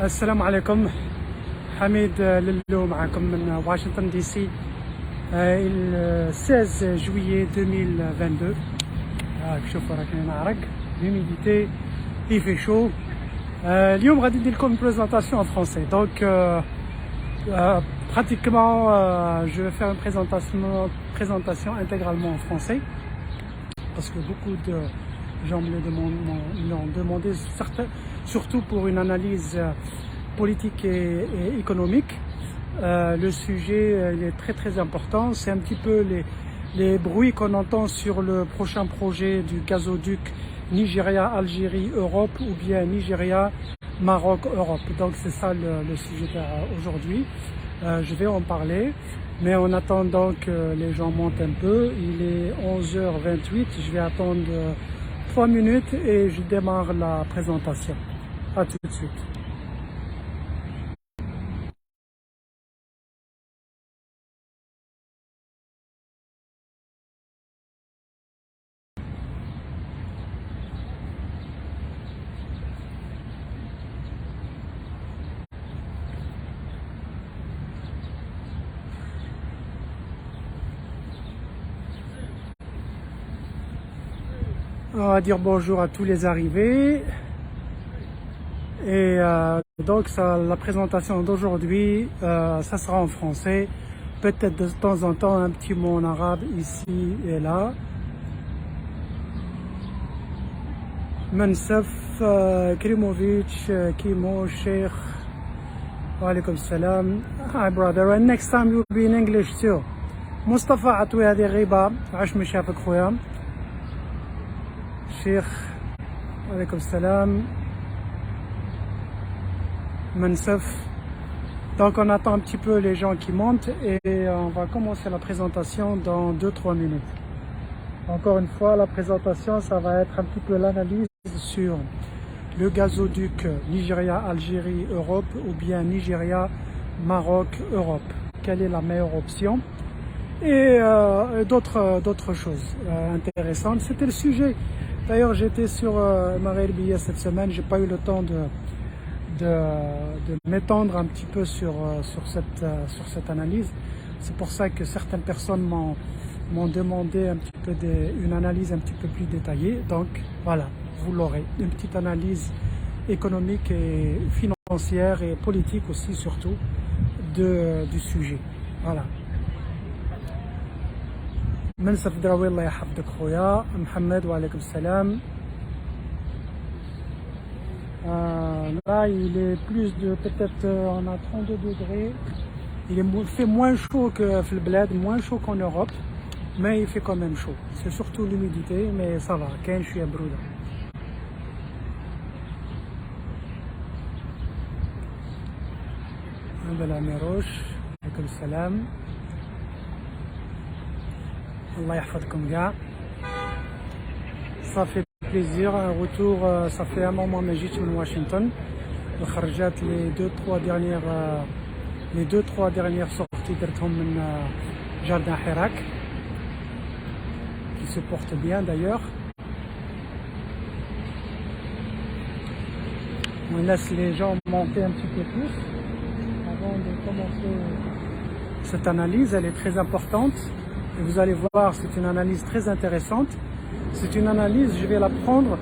السلام عليكم. حميد للو معكم من واشنطن دي سي. le 16 juillet 2022. شوفوا راك نعرق l'humidité, il fait chaud. اليوم غادي ندير لكم une présentation en français. Donc pratiquement je vais faire une présentation intégralement en français parce que beaucoup de gens me l'ont demandé, surtout pour une analyse politique et économique. Le sujet il est très important. C'est un petit peu les bruits qu'on entend sur le prochain projet du gazoduc Nigeria-Algérie-Europe ou bien Nigeria-Maroc-Europe. Donc c'est ça le sujet d'aujourd'hui. Je vais en parler, mais en attendant que les gens montent un peu, il est 11h28, je vais attendre 3 minutes et je démarre la présentation. À tout de suite. On va dire bonjour à tous les arrivés. Et donc la présentation d'aujourd'hui, ça sera en français. Peut-être de temps en temps un petit mot en arabe ici et là. Mansaf, Krimovic, Kimo, Sheikh. Wa alaikum salam. Hi brother, and next time you'll be in English too. Mustafa عطوي هذه غيبة عاش ما شافك خويا. Sheikh, wa alaikum salam. Mansaf. Donc on attend un petit peu les gens qui montent et on va commencer la présentation dans 2-3 minutes. Encore une fois, la présentation, ça va être un petit peu l'analyse sur le gazoduc Nigeria-Algérie-Europe ou bien Nigeria-Maroc-Europe. Quelle est la meilleure option? Et d'autres choses intéressantes. C'était le sujet. D'ailleurs, j'étais sur Maghrebia cette semaine, j'ai pas eu le temps de m'étendre un petit peu sur cette analyse. C'est pour ça que certaines personnes m'ont demandé un petit peu une analyse un petit peu plus détaillée. Donc voilà, vous l'aurez. Une petite analyse économique et financière et politique aussi surtout du sujet. Voilà. منصف دراوي الله يحفظك خويا محمد وعليكم السلام. Là il est plus de peut-être on a 32 degrés. Il fait moins chaud que le bled, moins chaud qu'en Europe, mais il fait quand même chaud. C'est surtout l'humidité, mais ça va. كاين شوية برودة. هذا ميروش عليكم السلام. الله يحفظكم كاع. Ça fait plaisir, un retour, ça fait un moment que je suis à Washington. خرجت les 2-3 dernières sorties درتهم من Jardin Hirak qui se porte bien d'ailleurs. On laisse les gens monter un petit peu plus avant de commencer cette analyse. Elle est très importante et vous allez voir, c'est une analyse très intéressante. C'est une analyse, je vais la prendre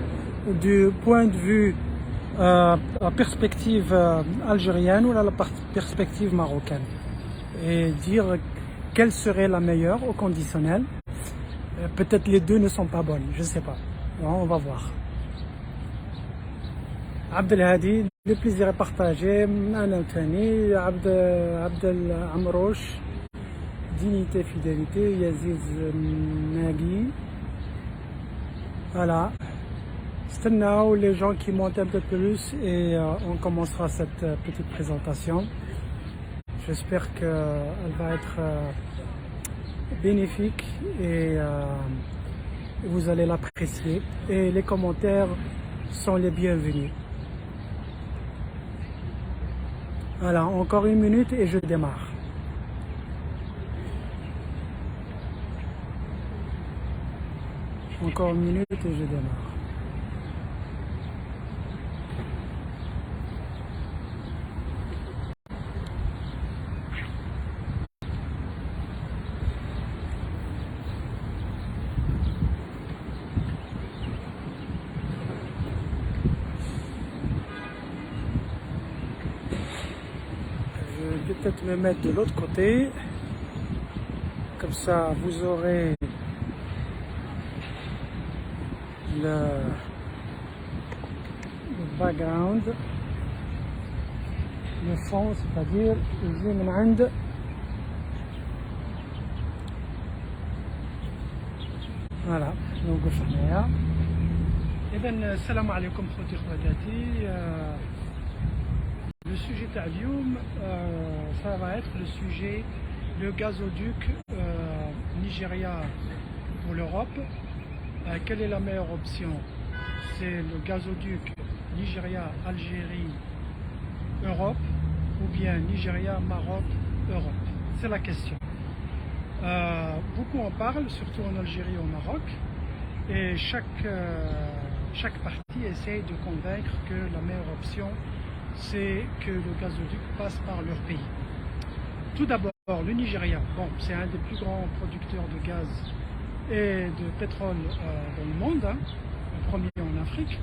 du point de vue perspective algérienne ou la perspective marocaine et dire quelle serait la meilleure au conditionnel. Peut-être les deux ne sont pas bonnes, je ne sais pas. Bon, on va voir. Abdelhadi, le plaisir est partagé. Anna Tani, Abdel Amrouche, dignité, fidélité, Yaziz Nagui. Voilà. C'est now les gens qui montent un peu plus et on commencera cette petite présentation. J'espère qu'elle va être bénéfique et vous allez l'apprécier. Et les commentaires sont les bienvenus. Voilà, encore 1 minute et je démarre. Encore 1 minute et je démarre. peut-être me mettre de l'autre côté. Comme ça, vous aurez le background, le fond, c'est-à-dire يجي من عند فوالا نوقف هنايا. إذا السلام عليكم خوتي خواتاتي. Le sujet تاع اليوم ça va être le sujet le gazoduc Nigeria pour l'Europe. Quelle est la meilleure option? C'est le gazoduc Nigeria, Algérie, Europe ou bien Nigeria, Maroc, Europe? C'est la question. Beaucoup en parlent, surtout en Algérie et au Maroc, et chaque partie essaye de convaincre que la meilleure option c'est que le gazoduc passe par leur pays. Tout d'abord, le Nigeria, bon, c'est un des plus grands producteurs de gaz et de pétrole dans le monde, hein, le premier en Afrique.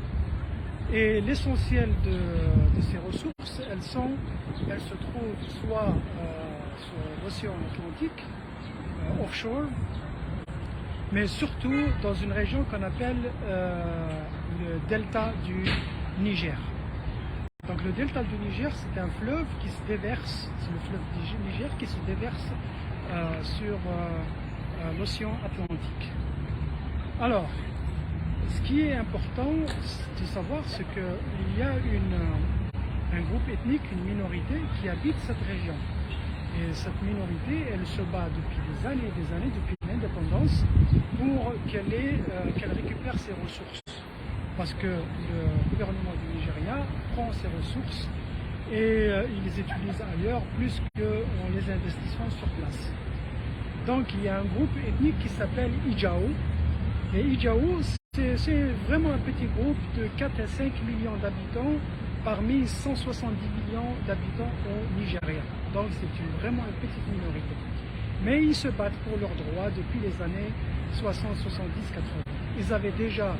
Et l'essentiel de ces ressources, elles se trouvent soit sur l'océan Atlantique, offshore, mais surtout dans une région qu'on appelle le delta du Niger. Donc le delta du Niger, c'est un fleuve qui se déverse, c'est le fleuve du Niger qui se déverse sur l'océan Atlantique. Alors, ce qui est important de savoir, c'est qu'il y a un groupe ethnique, une minorité qui habite cette région. Et cette minorité, elle se bat depuis des années, depuis l'indépendance, pour qu'elle récupère ses ressources. Parce que le gouvernement du Nigeria prend ces ressources et il les utilise ailleurs plus qu'en les investissant sur place. Donc il y a un groupe ethnique qui s'appelle Ijao. Et Ijao, c'est vraiment un petit groupe de 4 à 5 millions d'habitants parmi 170 millions d'habitants au Nigeria. Donc c'est vraiment une petite minorité. Mais ils se battent pour leurs droits depuis les années 60, 70, 80. Ils avaient déjà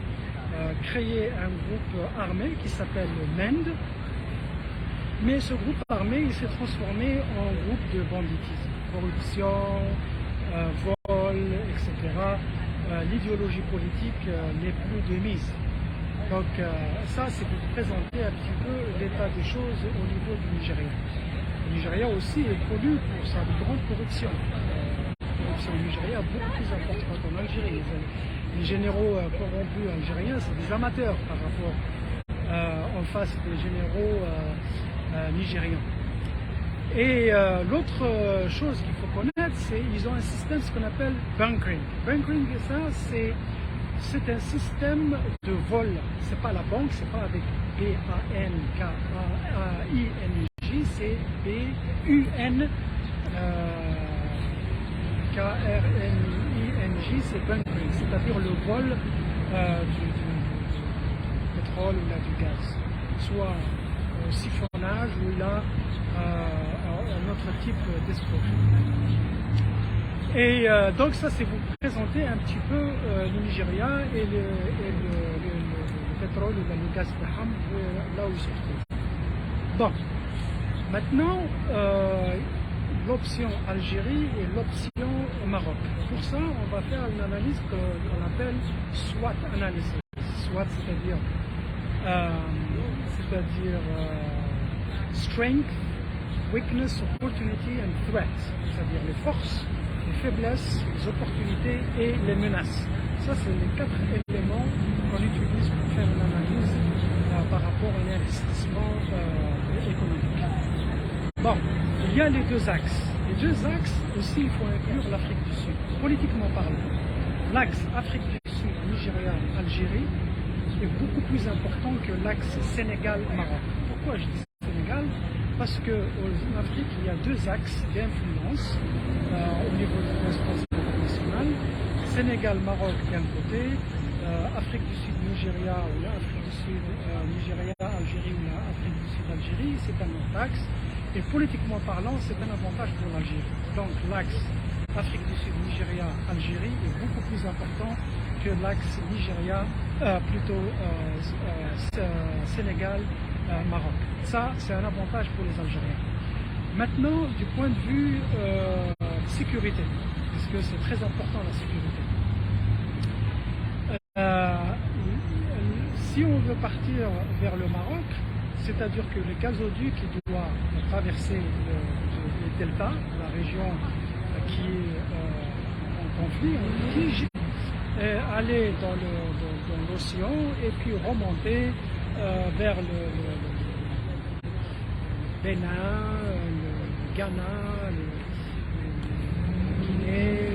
créé un groupe armé qui s'appelle MEND, mais ce groupe armé il s'est transformé en groupe de banditisme, corruption, vol, etc. L'idéologie politique n'est plus de mise. Donc ça c'est pour présenter un petit peu l'état des choses au niveau du Nigeria. Le Nigeria aussi est connu pour sa grande corruption. La corruption au Nigeria est beaucoup plus importante qu'en Algérie. Les généraux corrompus algériens, c'est des amateurs par rapport en face des généraux nigérians. Et l'autre chose qu'il faut connaître, c'est qu'ils ont un système, ce qu'on appelle bunkering. Bunkering, ça, c'est un système de vol. C'est pas la banque, c'est pas avec B-A-N-K-A-I-N-G, c'est B-U-N-K-R-N-I-N-G, c'est bunkering, c'est-à-dire le vol du pétrole ou là, du gaz, soit au siphonnage ou là un autre type d'escroquerie. Et donc ça c'est vous présenter un petit peu le Nigeria et le pétrole ou le gaz de Ham là où il se trouve. Bon, maintenant l'option Algérie et l'option Maroc. Pour ça on va faire une analyse qu'on appelle SWOT analysis. SWOT c'est-à-dire strength, weakness, opportunity and threat, c'est-à-dire les forces, les faiblesses, les opportunités et les menaces. Ça, c'est les 4 éléments qu'on utilise pour faire une analyse par rapport à l'investissement économique. Bon, il y a les 2 axes. Les 2 axes aussi, il faut inclure l'Afrique du Sud. Politiquement parlant, l'axe Afrique du Sud, Nigeria, Algérie est beaucoup plus important que l'axe Sénégal-Maroc. Pourquoi je dis Sénégal? Parce qu'en Afrique, il y a 2 axes d'influence au niveau de l'espace international. Sénégal-Maroc d'un côté, Afrique du Sud, Nigeria, ou Afrique du Sud, Nigeria, Algérie, ou Afrique du Sud, Algérie, c'est un autre axe. Et politiquement parlant, c'est un avantage pour l'Algérie. Donc l'axe Afrique du Sud, Nigeria, Algérie est beaucoup plus important que l'axe Nigeria, Sénégal, Maroc. Ça, c'est un avantage pour les Algériens. Maintenant, du point de vue sécurité, parce que c'est très important la sécurité. Si on veut partir vers le Maroc, c'est-à-dire que le gazoduc doit traverser le delta, la région qui est en conflit, en litige, aller dans l'océan et puis remonter vers le Bénin, le Ghana, le Guinée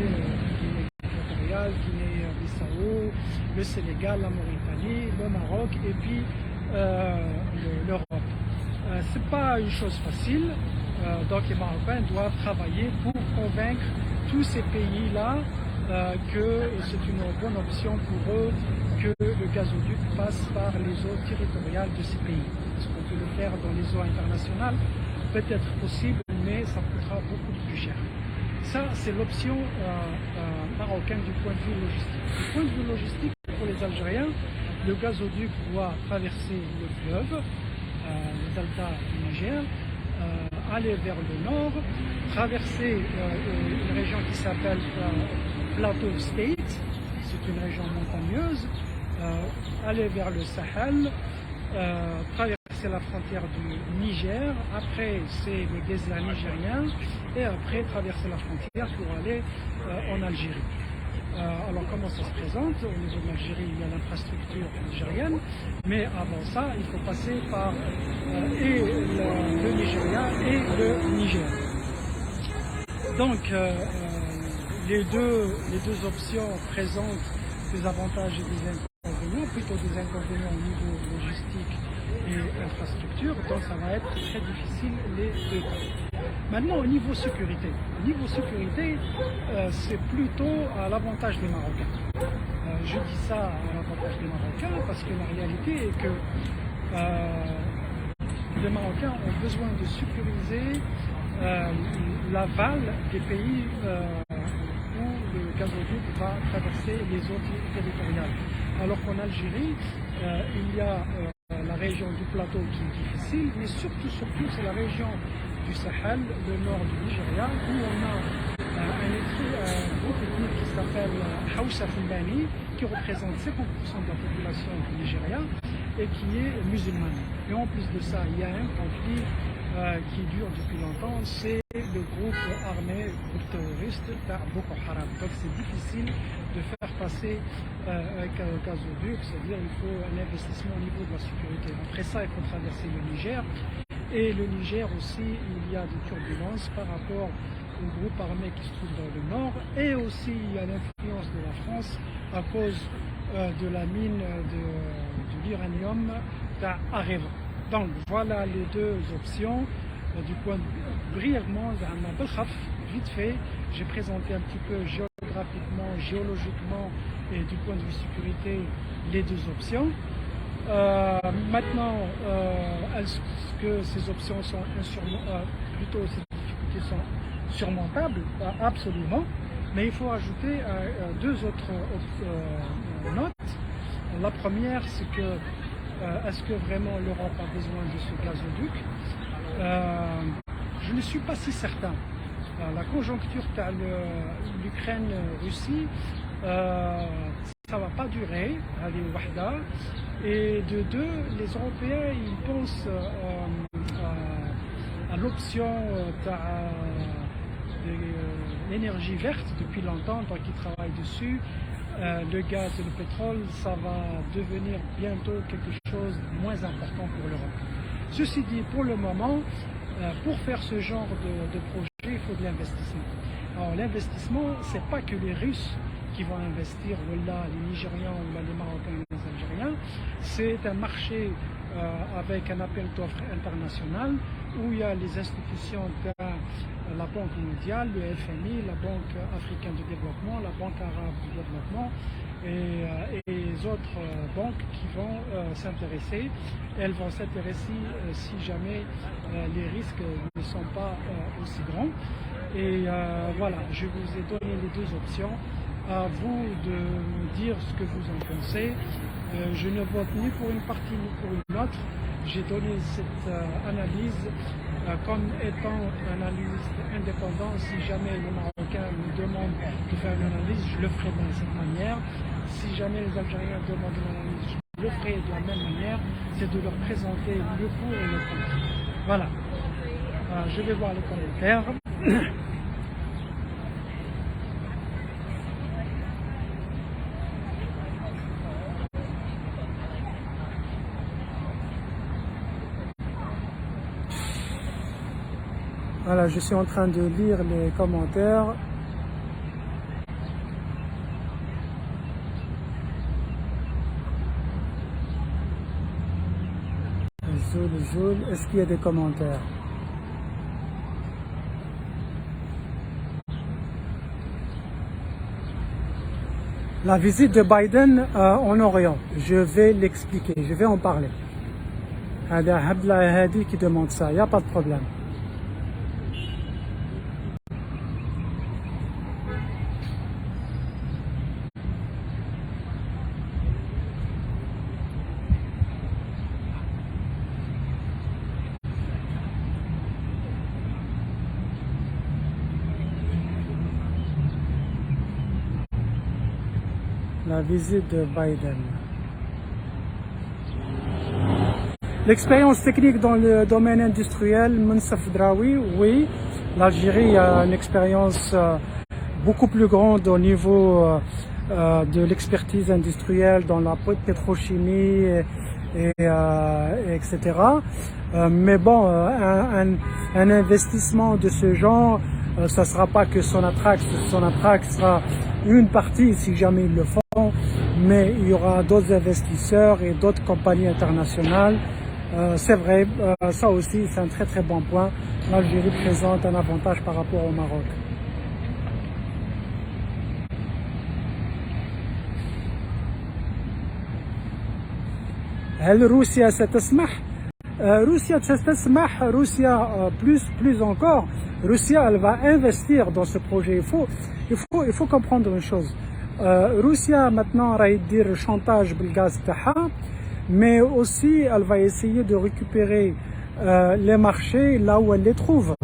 équatoriale, Guinée-Bissau, le Sénégal, la Mauritanie, le Maroc et puis l'Europe. C'est pas une chose facile, donc les Marocains doivent travailler pour convaincre tous ces pays-là que c'est une bonne option pour eux que le gazoduc passe par les eaux territoriales de ces pays. Est-ce qu'on peut le faire dans les eaux internationales? Peut-être possible, mais ça coûtera beaucoup plus cher. Ça, c'est l'option marocaine du point de vue logistique. Du point de vue logistique, pour les Algériens, le gazoduc doit traverser le fleuve, le delta du Niger, aller vers le nord, traverser une région qui s'appelle Plateau State, c'est une région montagneuse, aller vers le Sahel, traverser la frontière du Niger, après c'est le désert nigérien, et après traverser la frontière pour aller en Algérie. Alors comment ça se présente? Au niveau de l'Algérie, il y a l'infrastructure algérienne, mais avant ça, il faut passer par et le Nigeria et le Niger. Donc les deux options présentent des avantages et des inconvénients, plutôt des inconvénients au niveau logistique et infrastructure, donc ça va être très difficile les deux. Maintenant, au niveau sécurité, c'est plutôt à l'avantage des Marocains. Je dis ça à l'avantage des Marocains parce que la réalité est que les Marocains ont besoin de sécuriser l'aval des pays où le gazoduc va traverser les eaux territoriales. Alors qu'en Algérie, il y a la région du plateau qui est difficile, mais surtout c'est la région du Sahel, le nord du Nigeria, où on a un groupe ethnique qui s'appelle Hausa Fulani, qui représente 50% de la population du Nigeria et qui est musulmane. Et en plus de ça, il y a un conflit qui dure depuis longtemps, c'est le groupe armé, le groupe terroriste Boko Haram. Donc c'est difficile de faire passer un gazoduc, c'est-à-dire il faut un investissement au niveau de la sécurité. Après ça, il faut traverser le Niger. Et le Niger aussi, il y a des turbulences par rapport au groupe armé qui se trouve dans le nord. Et aussi, il y a l'influence de la France à cause de la mine de l'uranium d'Areva. Donc voilà les deux options. Du point de vue, brièvement, vite fait, j'ai présenté un petit peu géographiquement, géologiquement et du point de vue sécurité les deux options. Maintenant, est-ce que ces options sont plutôt ces difficultés sont surmontables? Absolument. Mais il faut ajouter deux autres notes. La première, c'est que est-ce que vraiment l'Europe a besoin de ce gazoduc? Je ne suis pas si certain. La conjoncture de l'Ukraine-Russie, ça ne va pas durer, et de deux, les Européens ils pensent à l'option de l'énergie verte depuis longtemps, donc ils travaillent dessus. Le gaz et le pétrole, ça va devenir bientôt quelque chose de moins important pour l'Europe. Ceci dit, pour le moment, pour faire ce genre de projet, il faut de l'investissement. Alors l'investissement, c'est pas que les Russes qui vont investir, ou là les Nigérians, ou là les Marocains et les Algériens, c'est un marché avec un appel d'offres international où il y a les institutions de la Banque mondiale, le FMI, la Banque africaine de développement, la Banque arabe de développement et les autres banques qui vont s'intéresser. Elles vont s'intéresser si jamais les risques ne sont pas aussi grands. Et voilà, je vous ai donné les deux options. À vous de me dire ce que vous en pensez. Je ne vote ni pour une partie ni pour une autre. J'ai donné cette analyse comme étant un analyste indépendant, si jamais les Marocains me demandent de faire une analyse, je le ferai de cette manière. Si jamais les Algériens demandent une analyse, je le ferai de la même manière, c'est de leur présenter le pour et le contre. Voilà. Je vais voir les commentaires. Voilà, je suis en train de lire les commentaires. Zoul, est-ce qu'il y a des commentaires? La visite de Biden en Orient, je vais l'expliquer, je vais en parler. Il y a Abdallah Hadi qui demande ça, il n'y a pas de problème. La visite de Biden. L'expérience technique dans le domaine industriel, Mounsaf Draoui, oui. L'Algérie a une expérience beaucoup plus grande au niveau de l'expertise industrielle dans la pétrochimie, etc. Mais bon, un investissement de ce genre, ça ne sera pas que Sonatrach sera une partie si jamais ils le font, mais il y aura d'autres investisseurs et d'autres compagnies internationales. C'est vrai, ça aussi c'est un très très bon point. L'Algérie présente un avantage par rapport au Maroc. هل روسيا ستسمح؟ روسيا تسمح، روسيا plus encore, Russia elle va investir dans ce projet. Il faut comprendre une chose. Russia maintenant va dire chantage بالغاز تاعها, mais aussi elle va essayer de récupérer les marchés là où elle les trouve.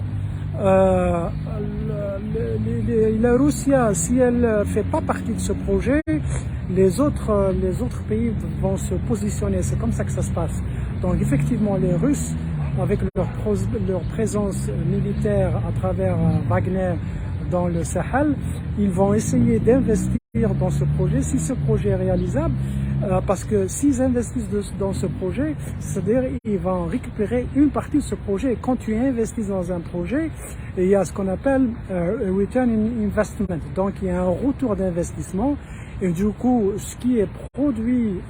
La Russie, si elle ne fait pas partie de ce projet, les autres pays vont se positionner. C'est comme ça que ça se passe. Donc effectivement, les Russes, avec leur présence militaire à travers Wagner dans le Sahel, ils vont essayer d'investir dans ce projet, si ce projet est réalisable, parce que s'ils investissent dans ce projet, c'est-à-dire ils vont récupérer une partie de ce projet. Quand tu investis dans un projet, il y a ce qu'on appelle return on investment, donc il y a un retour d'investissement, et du coup ce qui est produit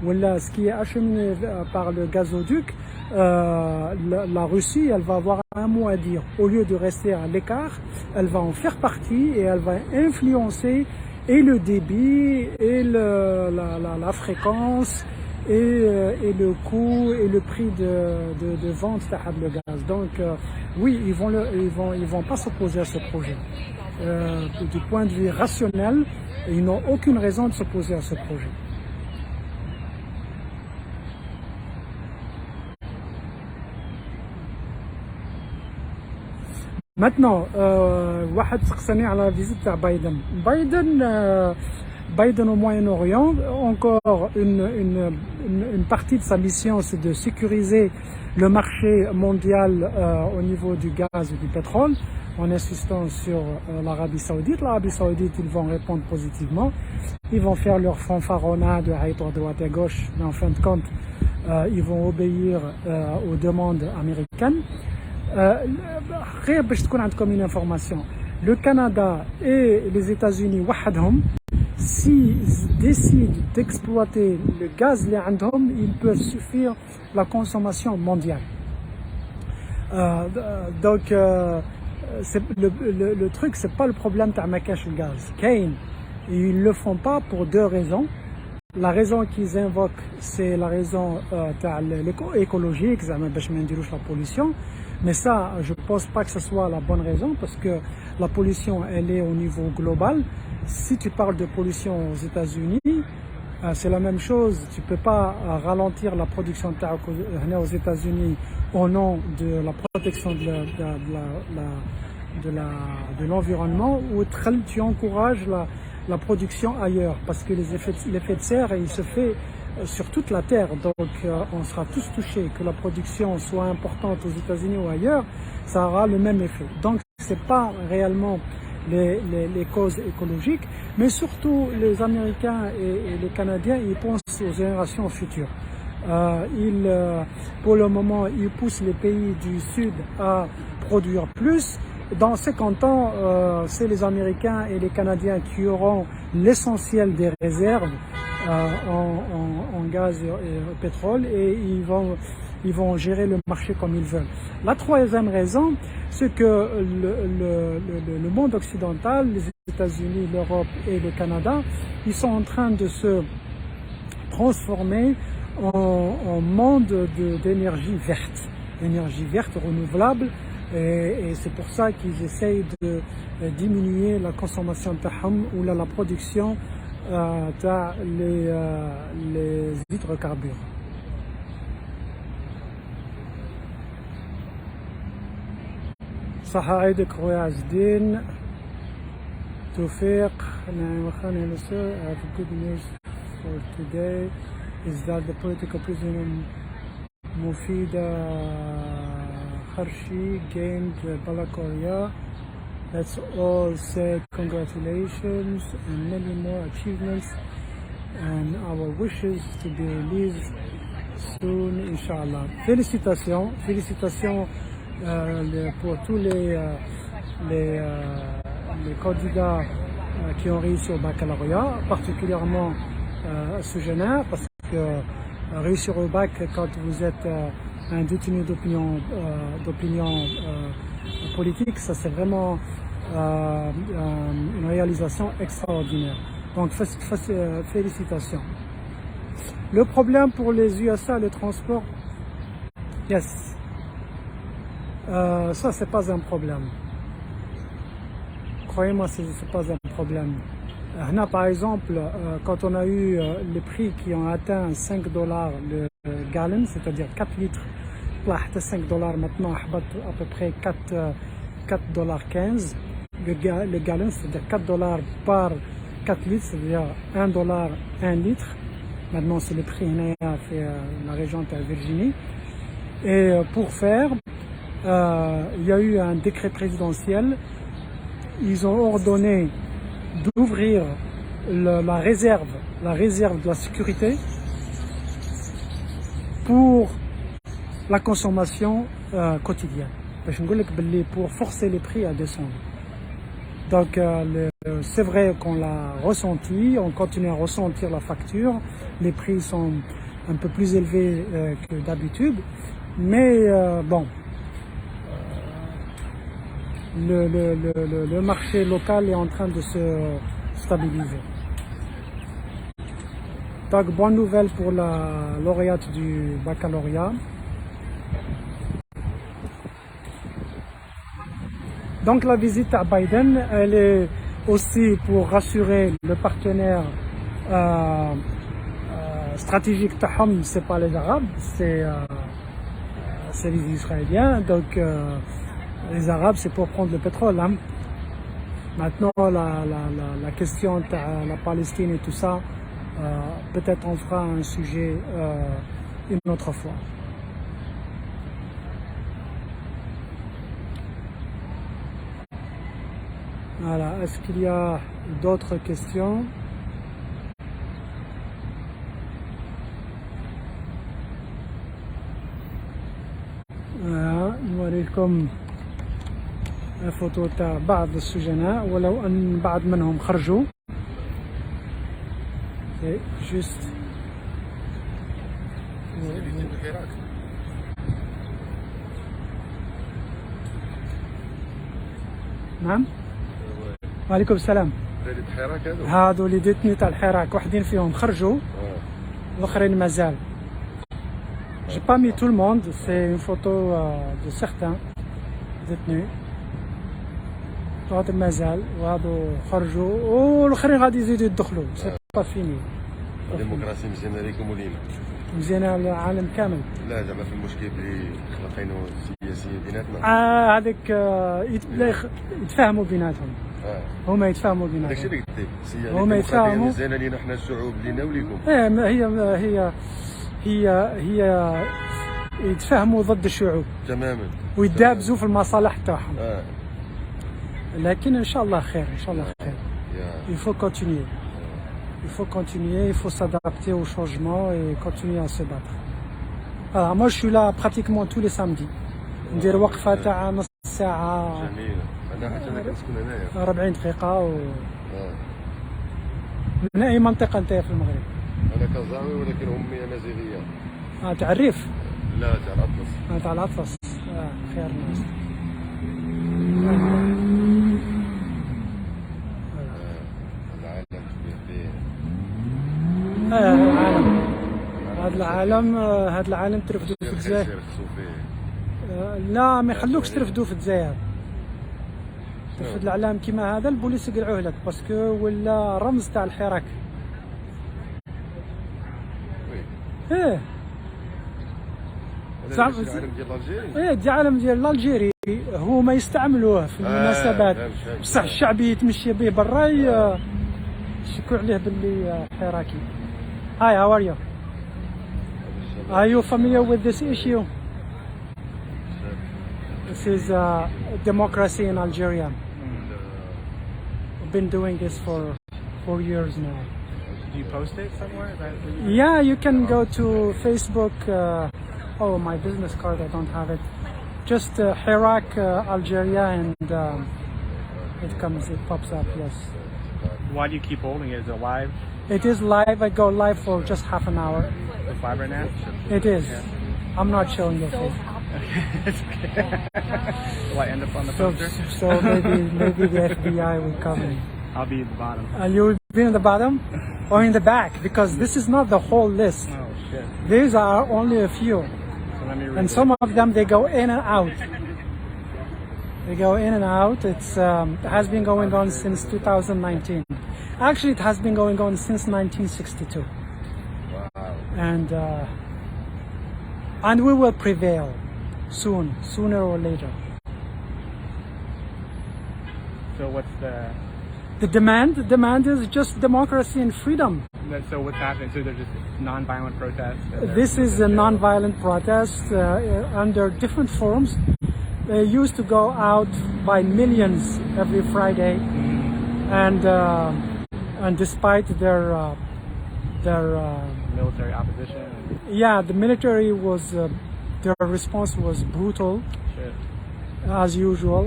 voilà, ce qui est acheminé par le gazoduc, la Russie, elle va avoir un mot à dire. Au lieu de rester à l'écart, elle va en faire partie et elle va influencer et le débit, et la fréquence, et le coût, et le prix de vente de gaz. Donc oui, ils vont pas s'opposer à ce projet. Du point de vue rationnel, ils n'ont aucune raison de s'opposer à ce projet. Maintenant, واحد سقساني على visite تاع Biden au Moyen-Orient, encore une partie de sa mission, c'est de sécuriser le marché mondial au niveau du gaz et du pétrole, en insistant sur l'Arabie Saoudite. L'Arabie Saoudite, ils vont répondre positivement, ils vont faire leur fanfaronnade à droite et à gauche, mais en fin de compte, ils vont obéir aux demandes américaines. باش تكون عندكم une information, le Canada et les États-Unis وحدهم, s'ils décident d'exploiter le gaz اللي عندهم, ils peuvent suffire la consommation mondiale. Donc le truc, c'est pas le problème تاع ما كاش الغاز, كاين. Ils le font pas pour deux raisons. La raison qu'ils invoquent, c'est la raison écologique, باش ما نديروش la pollution. Mais ça, je ne pense pas que ce soit la bonne raison, parce que la pollution, elle est au niveau global. Si tu parles de pollution aux États-Unis, C'est la même chose, tu ne peux pas ralentir la production aux États-Unis au nom de la protection de l'environnement, ou tu encourages la production ailleurs, parce que l'effet de serre il se fait sur toute la terre, donc on sera tous touchés, que la production soit importante aux États-Unis ou ailleurs, ça aura le même effet. Donc c'est pas réellement les causes écologiques, mais surtout les Américains et les Canadiens, ils pensent aux générations futures. Pour le moment, ils poussent les pays du Sud à produire plus. Dans 50 ans, c'est les Américains et les Canadiens qui auront l'essentiel des réserves en gaz et pétrole, et ils vont gérer le marché comme ils veulent. La troisième raison, c'est que le monde occidental, les États-Unis, l'Europe et le Canada, ils sont en train de se transformer en monde d'énergie verte renouvelable, et c'est pour ça qu'ils essayent de diminuer la consommation ou la production les hydrocarbures. صحة عيدك خويا عز الدين توفيق. نعم خاني لسه. I have good news for today is that the political prisoner Mufida Harshi gained Balakoria. Let's all say congratulations and many more achievements, and our wishes to be released soon, Inch'Allah. Félicitations pour tous les candidats qui ont réussi au baccalauréat, particulièrement ce jeune âge, parce que réussir au bac quand vous êtes un détenu d'opinion politique, ça c'est vraiment une réalisation extraordinaire. Donc félicitations. Le problème pour les USA, le transport, yes. Ça c'est pas un problème. Croyez-moi, c'est pas un problème. Là, par exemple, quand on a eu les prix qui ont atteint 5 dollars le gallon, c'est-à-dire 4 litres, là, 5 dollars maintenant, à peu près 4 dollars 15 le gallon, c'est-à-dire 4 dollars par 4 litres, c'est-à-dire 1 dollar 1 litre. Maintenant, c'est le prix fait la région de Virginie. Et pour faire, il y a eu un décret présidentiel. Ils ont ordonné d'ouvrir la réserve de la sécurité pour la consommation quotidienne. Pour forcer les prix à descendre. Donc c'est vrai qu'on l'a ressenti, on continue à ressentir la facture. Les prix sont un peu plus élevés que d'habitude, mais bon. Le marché local est en train de se stabiliser. Donc, bonne nouvelle pour la lauréate du baccalauréat. Donc, la visite à Biden, elle est aussi pour rassurer le partenaire stratégique Tahom, c'est pas les Arabes, c'est les Israéliens. Donc, les Arabes, c'est pour prendre le pétrole. Hein. Maintenant, la question de la Palestine et tout ça, peut-être on fera un sujet une autre fois. Voilà. Est-ce qu'il y a d'autres questions? Voilà. Nous فوتو تاع بعض السجناء ولو ان بعض منهم خرجوا. جست نعم. وعليكم السلام. هادو اللي ديتني تاع الحراك وحدين فيهم خرجوا والاخرين مازال. J'ai pas mis tout le monde, c'est une photo de certains détenus. هذا مازال وهذو خرجوا والاخرين غادي يزيدوا يدخلوا. سي با فيني. الديمقراطية مزيانة ليكم ولينا؟ مزيانة للعالم كامل. لا زعما في المشكل اللي خلقينه السياسيين بيناتنا. هذاك يتفاهموا بيناتهم. هما يتفاهموا بيناتهم. داكشي اللي قلتي. هما يتفاهموا. مزيانة لينا حنا الشعوب لينا وليكم. هي يتفاهموا ضد الشعوب. تماما. ويتدابزوا في المصالح تاعهم. لكن ان شاء الله خير، ان شاء الله خير. Il faut continuer. Il faut continuer, il faut s'adapter au changement et continuer à se battre. Alors moi je suis là pratiquement tous les samedis. ندير وقفة تاع نص ساعة. جميل. أنا حتى أنا كنسكن هنايا. 40 دقيقة من أي منطقة أنت في المغرب؟ أنا كازاوي ولكن أمي أمازيغية. تاع الريف؟ لا تاع الأطلس. تاع الأطلس. خير ناس. هذا العالم ترفدوا في الجزائر. لا ما يخلوكش ترفدوا في الجزائر. ترفد الاعلام كيما هذا البوليس يقلعوه لك باسكو ولا رمز تاع الحراك. العالم ديال الجزائر. العالم ديال الجزائري هما يستعملوه في المناسبات بصح الشعب يتمشي به برا يشكوا عليه باللي حراكي. Hi, how are you? Are you familiar with this issue? This is democracy in Algeria. I've been doing this for 4 years now. Do you post it somewhere? Yeah, you can go to Facebook. Oh, my business card, I don't have it. Just Hirak, Algeria, and it pops up, yes. Why do you keep holding it? Is it live? It is live. I go live for just half an hour. It's live right now? It is. Yeah. I'm not showing your face. Will I end up on the poster? So maybe the FBI will come in. I'll be at the bottom. You will be in the bottom or in the back because this is not the whole list. Oh shit. These are only a few. So let me read and some of them they go in and out. They go in and out. It has been going on since 2019. Actually, it has been going on since 1962. Wow. And we will prevail sooner or later. So what's the demand? The demand is just democracy and freedom. So what's happening? So they're just non-violent protests? This is a non-violent protest under different forms. They used to go out by millions every Friday, and despite their military opposition. Yeah, the military was their response was brutal, as usual,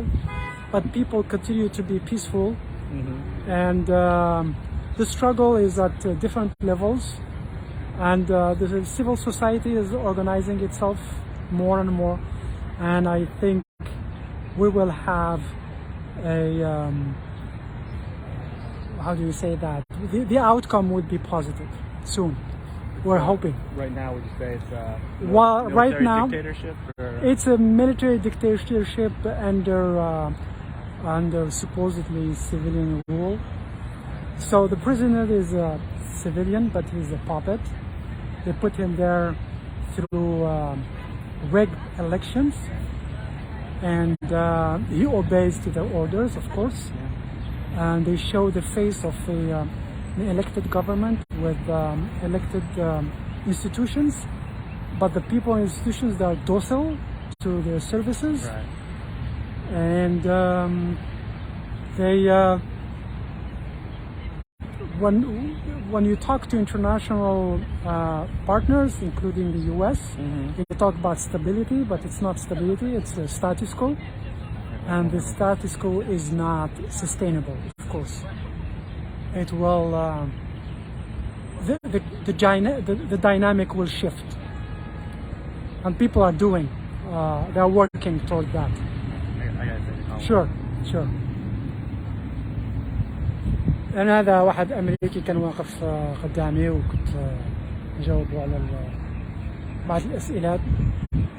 but people continue to be peaceful, and the struggle is at different levels, and the civil society is organizing itself more and more, and I think we will have a how do you say that? The outcome would be positive soon. We're hoping. Right now, would you say it's a right now, dictatorship? It's a military dictatorship under supposedly civilian rule. So the president is a civilian, but he's a puppet. They put him there through rigged elections, and he obeys to their orders, of course. And they show the face of an elected government with elected institutions, but the people and institutions, they are docile to their services, right. And they when you talk to international partners, including the U.S., they talk about stability, but it's not stability; it's a status quo. And the status quo is not sustainable, of course. It will, the dynamic will shift. And people are doing, they're working toward that. Sure. أنا هذا واحد أمريكي كان واقف قدامي وكنت نجاوبه على بعض الأسئلة.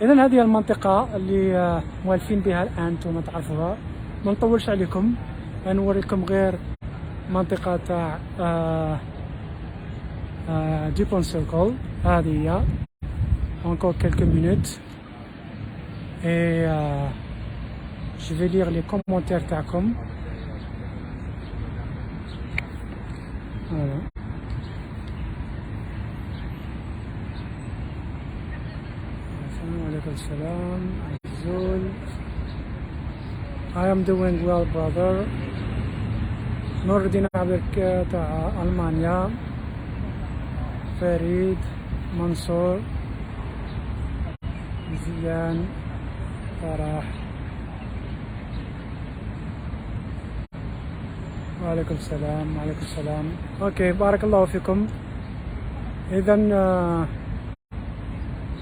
إذن هذه المنطقة اللي موالفين بها الآن انتم تعرفوها. ما نطولش عليكم، نوريكم غير منطقة تاع Dupont Circle. هذه encore quelques minutes et je vais lire les commentaires تاعكم. Voilà. Alaikum salam. Azul. I am doing well, brother. Nordin Abdelk تاع ألمانيا. فريد منصور زيان فرح. وعليكم السلام. وعليكم السلام. اوكي بارك الله فيكم. اذا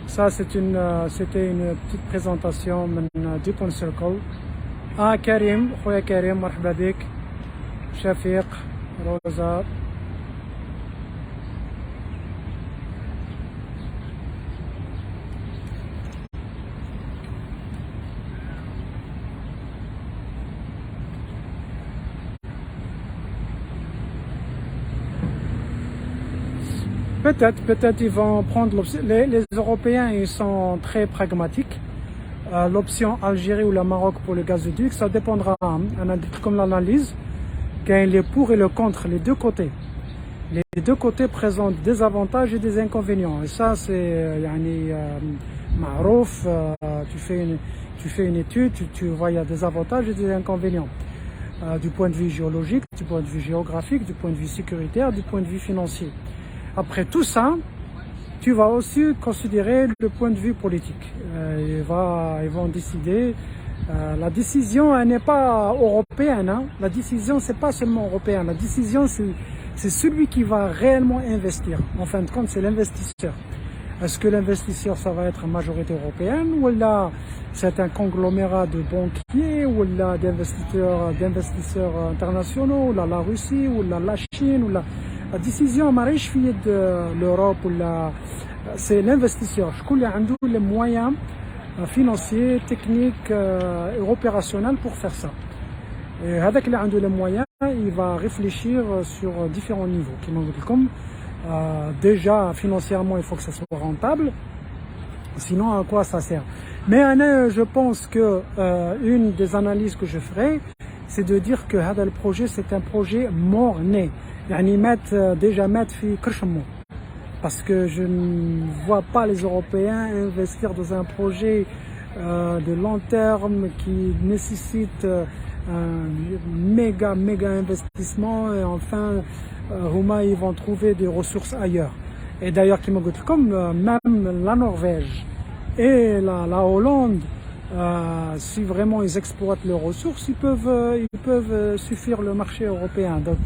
ça c'était une petite présentation من Dupont Circle. كريم خويا كريم مرحبا بك. شفيق روزا. Peut-être ils vont prendre l'option. Les Européens, ils sont très pragmatiques. L'option Algérie ou le Maroc pour le gazoduc, ça dépendra. Comme l'analyse, qu'il y a les pour et le contre, les deux côtés. Les deux côtés présentent des avantages et des inconvénients. Et ça, c'est marouf. Tu fais une étude, tu vois il y a des avantages et des inconvénients. Du point de vue géologique, du point de vue géographique, du point de vue sécuritaire, du point de vue financier. Après tout ça, tu vas aussi considérer le point de vue politique. Ils vont décider. La décision, elle n'est pas européenne. Hein. La décision, c'est pas seulement européen. La décision, c'est celui qui va réellement investir. En fin de compte, c'est l'investisseur. Est-ce que l'investisseur, ça va être majorité européenne ou là, c'est un conglomérat de banquiers ou là d'investisseurs internationaux ou là la Russie ou là la Chine ou là. La décision ماهيش في يد l'Europe ولا c'est l'investisseur. شكون اللي عنده les moyens financiers, techniques et opérationnels pour faire ça. Et هذاك اللي عنده les moyens, il va réfléchir sur différents niveaux. كما قلت لكم déjà financièrement il faut que ça soit rentable. Sinon à quoi ça sert? Mais je pense que une des analyses que je ferai, c'est de dire que هذا le projet c'est un projet mort-né. يعني déjà mettre في كرشمو. Parce que je ne vois pas les Européens investir dans un projet de long terme qui nécessite un méga investissement et enfin ils vont trouver des ressources ailleurs. Et d'ailleurs comme même la Norvège et la Hollande, si vraiment ils exploitent leurs ressources, ils peuvent suffire le marché européen. Donc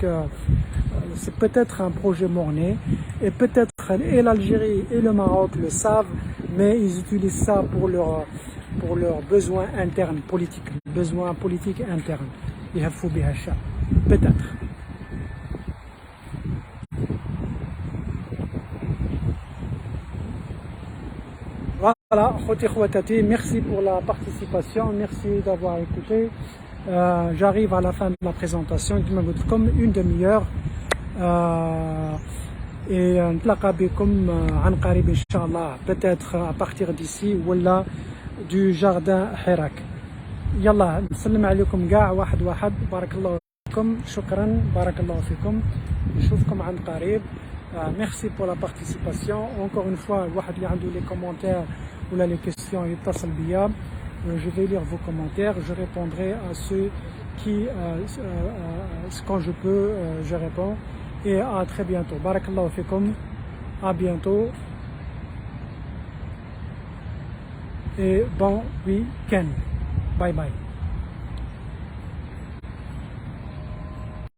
c'est peut-être un projet mort-né et peut-être et l'Algérie et le Maroc le savent, mais ils utilisent ça pour leurs besoins internes politiques, besoins politiques internes. يهفوا بها الشعب. Peut-être. Voilà, merci pour la participation, merci d'avoir écouté. J'arrive à la fin de la présentation, comme une demi-heure. Et نتلاقى بكم عن قريب إن شاء الله peut-être à partir d'ici ولا du jardin حراك. يلا نسلم عليكم كاع واحد بارك الله فيكم. شكرا بارك الله فيكم. نشوفكم عن قريب. Merci pour la participation. Encore une fois, واحد اللي عنده les commentaires ou là les questions يتصل بيا. Je vais lire vos commentaires. Je répondrai à ceux qui, quand je peux, je réponds. Et à très bientôt. Barakallahu fikum. À bientôt. Et bon week-end. Bye bye.